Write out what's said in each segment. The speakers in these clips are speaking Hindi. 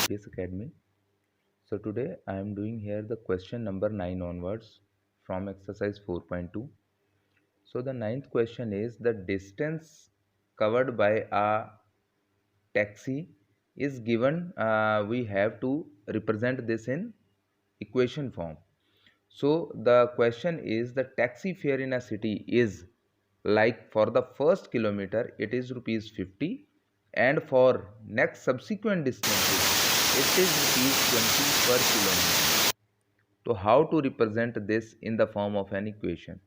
IPS Academy. So today I am doing here the question number 9 onwards from exercise 4.2. So the ninth question is the distance covered by a taxi is given. We have to represent this in equation form. So the question is the taxi fare in a city is like for the first kilometer it is rupees 50 and for next subsequent distances it is rupees 20 per kilometer. तो how to represent this in the form of an equation.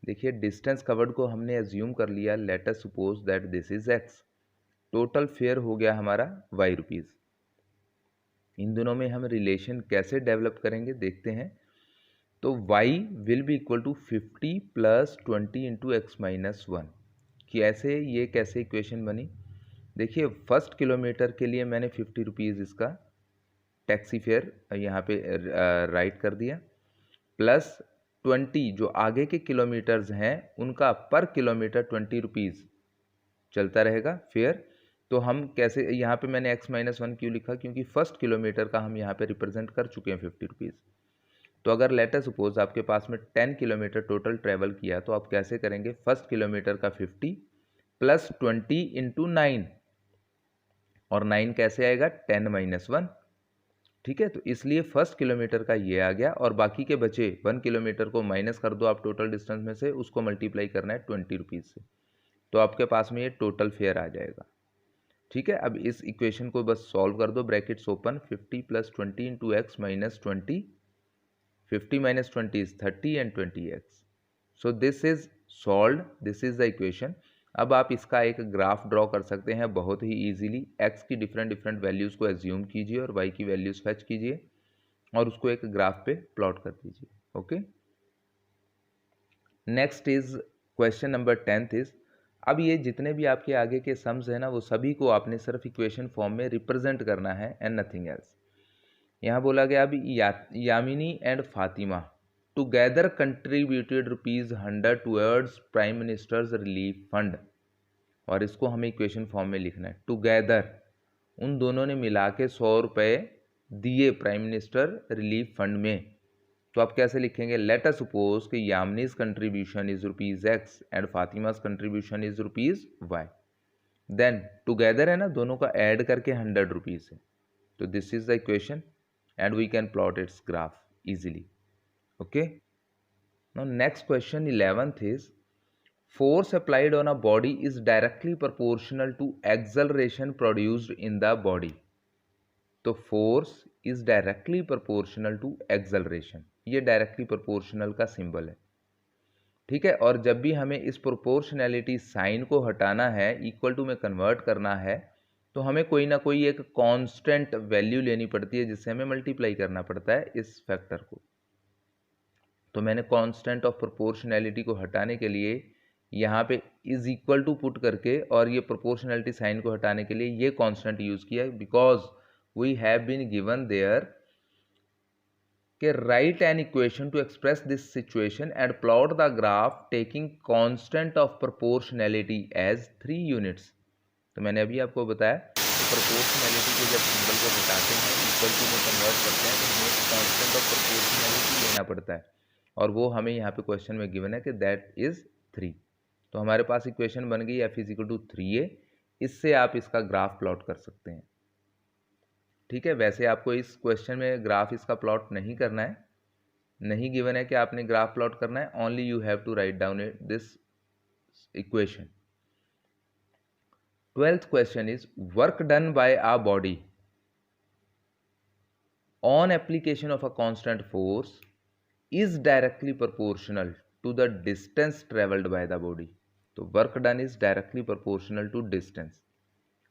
देखिए डिस्टेंस कवर्ड को हमने एज्यूम कर लिया. Let us suppose that this is x. Total fare हो गया हमारा वाई रुपीज़. इन दोनों में हम रिलेशन कैसे डेवलप करेंगे देखते हैं. तो y will be equal to 50 plus 20 into x minus 1. ये कैसे इक्वेशन बनी. देखिए फर्स्ट किलोमीटर के लिए मैंने 50 रुपीज़ इसका टैक्सी फेयर यहाँ पे राइट कर दिया, प्लस 20 जो आगे के किलोमीटर्स हैं उनका पर किलोमीटर 20 रुपीज़ चलता रहेगा फेयर. तो हम कैसे, यहाँ पे मैंने x माइनस 1 क्यों लिखा, क्योंकि फर्स्ट किलोमीटर का हम यहाँ पे रिप्रेजेंट कर चुके हैं 50 रुपीज़. तो अगर लेटर सपोज आपके पास में 10 किलोमीटर टोटल ट्रैवल किया तो आप कैसे करेंगे, फर्स्ट किलोमीटर का 50 प्लस 20 इंटू 9, और 9 कैसे आएगा 10 माइनस 1. ठीक है, तो इसलिए फर्स्ट किलोमीटर का ये आ गया और बाकी के बचे 1 किलोमीटर को माइनस कर दो आप टोटल डिस्टेंस में से, उसको मल्टीप्लाई करना है 20 रुपीज़ से, तो आपके पास में ये टोटल फेयर आ जाएगा. ठीक है, अब इस इक्वेशन को बस सॉल्व कर दो. Brackets open, 50 plus 20 into x minus 20, 50 minus 20 is 30 and 20x. So this is solved. This is the equation. अब आप इसका एक ग्राफ ड्रॉ कर सकते हैं बहुत ही इजीली. x की डिफरेंट वैल्यूज़ को एज्यूम कीजिए और y की वैल्यूज़ फेच कीजिए और उसको एक ग्राफ पे प्लॉट कर दीजिए. Okay, next is question number 10th is, अब ये जितने भी आपके आगे के सम्स हैं ना वो सभी को आपने सिर्फ इक्वेशन फॉर्म में रिप्रेजेंट करना है एंड नथिंग एल्स. यहाँ बोला गया अभी Yamini and Fatima together contributed ₹100 towards prime ministers relief fund, और इसको हमें इक्वेशन फॉर्म में लिखना है. टुगेदर, उन दोनों ने मिला के 100 रुपये दिए प्राइम मिनिस्टर रिलीफ फंड में. तो आप कैसे लिखेंगे, लेट अस सपोज कि Yamini's contribution is ₹X and Fatima's contribution is ₹Y. Then together है ना, दोनों का ऐड करके 100 रुपीज़ है. तो this is the equation and we can plot its graph easily. Okay, now next question 11th is, force applied on a body is directly proportional to acceleration produced in the body. तो force is directly proportional to acceleration, ये directly proportional का सिंबल है. ठीक है, और जब भी हमें इस प्रोपोर्शनैलिटी साइन को हटाना है, इक्वल टू में कन्वर्ट करना है, तो हमें कोई ना कोई एक कांस्टेंट वैल्यू लेनी पड़ती है जिससे हमें मल्टीप्लाई करना पड़ता है इस फैक्टर को. तो मैंने कांस्टेंट ऑफ प्रोपोर्शनैलिटी को हटाने के लिए यहाँ पे इज इक्वल टू पुट करके और ये प्रोपोर्शनैलिटी साइन को हटाने के लिए ये कांस्टेंट यूज किया, because we have been given there कि write an equation to express this situation and plot the graph taking constant of proportionality as 3 units. तो मैंने अभी आपको बताया कि प्रोपोर्शनैलिटी के जब सिंबल को हटाते हैं इक्वल टू में कन्वर्ट करते हैं तो हमें कांस्टेंट ऑफ प्रोपोर्शनैलिटी लेना पड़ता है, और वो हमें यहाँ पे क्वेश्चन में गिवन है कि दैट इज 3. तो हमारे पास इक्वेशन बन गई f is equal to 3a. इससे आप इसका ग्राफ प्लॉट कर सकते हैं. ठीक है, वैसे आपको इस क्वेश्चन में ग्राफ इसका प्लॉट नहीं करना है, नहीं गिवन है कि आपने ग्राफ प्लॉट करना है. Only you have to write down this equation. 12th question is, work done by a body on application of a constant force is directly proportional to the distance traveled by the body. तो work done is directly proportional to distance.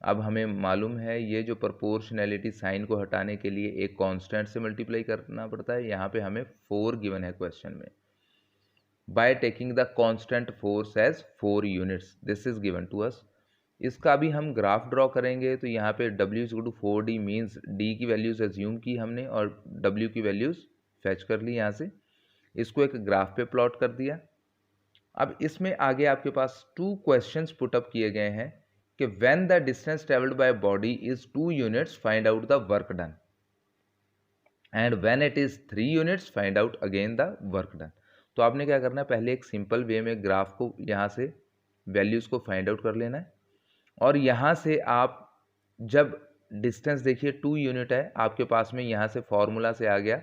अब हमें मालूम है ये जो proportionality साइन को हटाने के लिए एक कांस्टेंट से मल्टीप्लाई करना पड़ता है. यहाँ पे हमें 4 गिवन है क्वेश्चन में. by taking the constant force as 4 units, this is given to us. इसका भी हम ग्राफ ड्रॉ करेंगे. तो यहाँ पे W=4D मीन्स D की वैल्यूज़ एज्यूम की हमने और W की वैल्यूज़ फैच कर ली यहाँ से. इसको एक ग्राफ पे प्लॉट कर दिया. अब इसमें आगे आपके पास 2 क्वेश्चंस पुटअप किए गए हैं. कि when the distance travelled by body is 2 units find out the work done, and when it is 3 units find out again the work done. तो आपने क्या करना है, पहले एक सिंपल वे में ग्राफ को यहाँ से वैल्यूज़ को फाइंड आउट कर लेना है, और यहाँ से आप जब डिस्टेंस देखिए 2 यूनिट है आपके पास में, यहाँ से फॉर्मूला से आ गया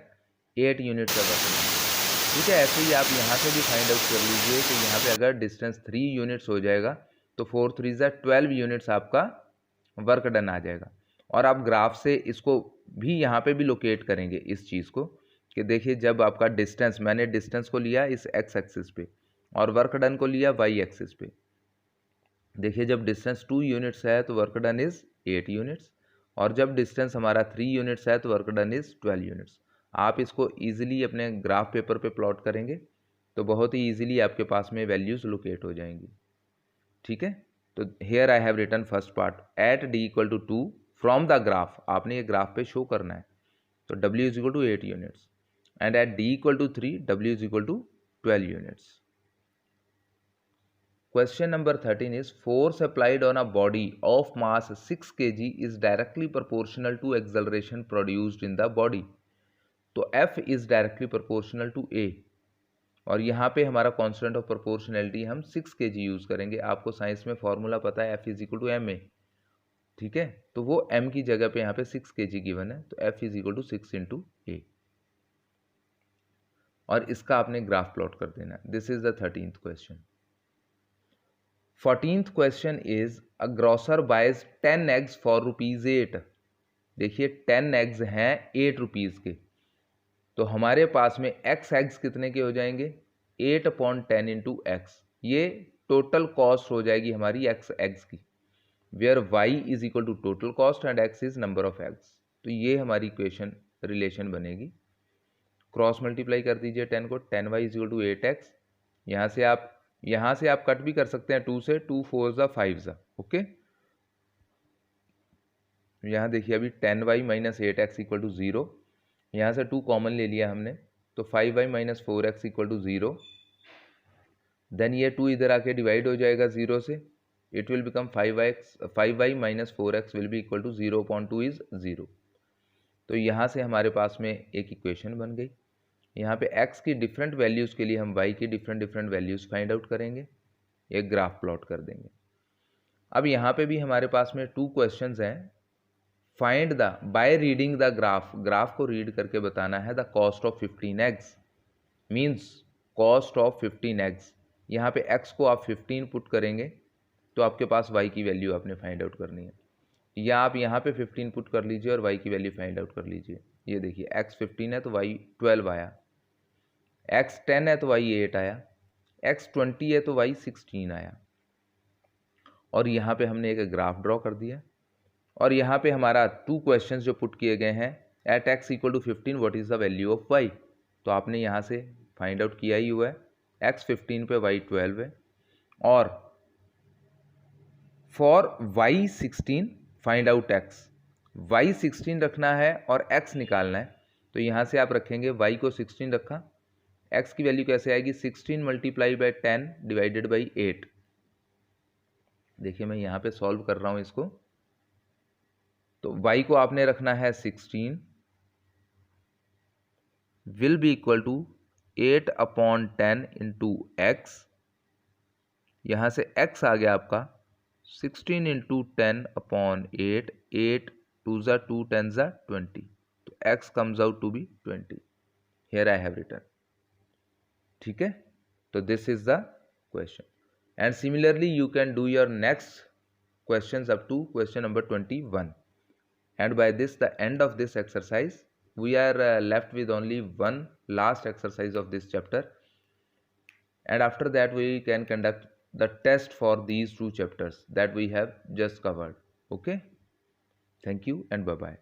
8 यूनिट का वर्क डन। ठीक है, ऐसे ही आप यहाँ से भी फाइंड आउट कर लीजिए कि यहाँ पे अगर डिस्टेंस 3 यूनिट्स हो जाएगा तो 4 3 ज़ा 12 यूनिट्स आपका वर्क डन आ जाएगा। और आप ग्राफ से इसको भी यहाँ पे भी लोकेट करेंगे इस चीज़ को कि देखिए जब आपका डिस्टेंस, मैंने डिस्टेंस को लिया इस एक्स एक्सिस पे और वर्क डन को लिया वाई एक्सिस पे। देखिए जब डिस्टेंस 2 यूनिट्स है तो वर्क डन इज़ 8 यूनिट्स, और जब डिस्टेंस हमारा 3 यूनिट्स है तो वर्क डन इज़ 12 यूनिट्स। आप इसको ईजिली अपने ग्राफ पेपर पे प्लॉट करेंगे तो बहुत ही ईजिली आपके पास में वैल्यूज़ लोकेट हो जाएंगी। ठीक है, तो here I have written first part at D equal to 2 from the graph, आपने ये ग्राफ पे शो करना है, तो W is equal to 8 units, and at D equal to 3 W is equal to 12 units. Question number 13 is force applied on a body of mass 6 kg is directly proportional to acceleration produced in the body. तो F is directly proportional to A, और यहाँ पे हमारा कांस्टेंट ऑफ प्रोपोर्शनैलिटी हम 6 kg यूज़ करेंगे। आपको साइंस में फॉर्मूला पता है F is equal to ma, ठीक है, तो वो m की जगह पे यहाँ पे 6 kg गिवन है, तो F is equal to 6 into A, और इसका आपने ग्राफ प्लॉट कर देना। This is the 13th question. 14th question is a grocer buys 10 eggs for ₹8। देखिए 10 एग्स हैं 8 रुपीज़ के, तो हमारे पास में एक्स एग्स कितने के हो जाएंगे, 8/10 इंटू एक्स, ये टोटल कॉस्ट हो जाएगी हमारी एक्स एग्स की, where y is equal to total cost and x is number of eggs. तो ये हमारी इक्वेशन रिलेशन बनेगी। क्रॉस मल्टीप्लाई कर दीजिए 10 को, 10y is equal to 8x। यहाँ से आप कट भी कर सकते हैं 2 से, 2 4 ज़ा 5 ज़ा, ओके। यहाँ देखिए अभी 10y minus 8x equal to 0, यहाँ से 2 कॉमन ले लिया हमने, तो 5y minus 4x equal to 0। Then ये 2 इधर आके डिवाइड हो जाएगा 0 से, it will become 5y minus 4x will be equal to 0/2 is 0। तो यहाँ से हमारे पास में एक इक्वेशन बन गई। यहाँ पे x की डिफरेंट वैल्यूज़ के लिए हम y की डिफरेंट वैल्यूज़ फाइंड आउट करेंगे, एक ग्राफ प्लॉट कर देंगे। अब यहाँ पे भी हमारे पास में 2 क्वेश्चंस हैं। Find the by reading the graph को रीड करके बताना है the cost of 15 eggs, means cost of 15 eggs. यहाँ पे x को आप 15 पुट करेंगे तो आपके पास y की वैल्यू आपने फाइंड आउट करनी है, या आप यहाँ पे 15 पुट कर लीजिए और y की वैल्यू फाइंड आउट कर लीजिए। ये देखिए x 15 है तो y 12 आया, x 10 है तो y 8 आया, x 20 है तो y 16 आया, और यहाँ पे हमने एक ग्राफ ड्रॉ कर दिया। और यहाँ पे हमारा 2 क्वेश्चंस जो पुट किए गए हैं, at x equal to 15 what is the value of y, तो आपने यहाँ से फाइंड आउट किया ही हुआ है, x 15 पे y 12 है, और for y 16 find out x, y 16 रखना है और x निकालना है, तो यहाँ से आप रखेंगे y को 16 रखा, x की वैल्यू कैसे आएगी, 16 मल्टीप्लाई बाई 10 डिवाइडेड बाई 8। देखिए मैं यहाँ पे सॉल्व कर रहा हूँ इसको, तो y को आपने रखना है 16 will be equal to 8/10 into x, यहाँ से x आ गया आपका 16 इंटू 10/8, 8 2 ज़ा 2 10 ज़ा 20, तो x comes out to be 20। Here I have written, ठीक है। तो this is the question, and similarly you can do your next questions up to question number 21, and by this the end of this exercise we are left with only one last exercise of this chapter, and after that we can conduct the test for these 2 chapters that we have just covered. Okay, thank you and bye bye.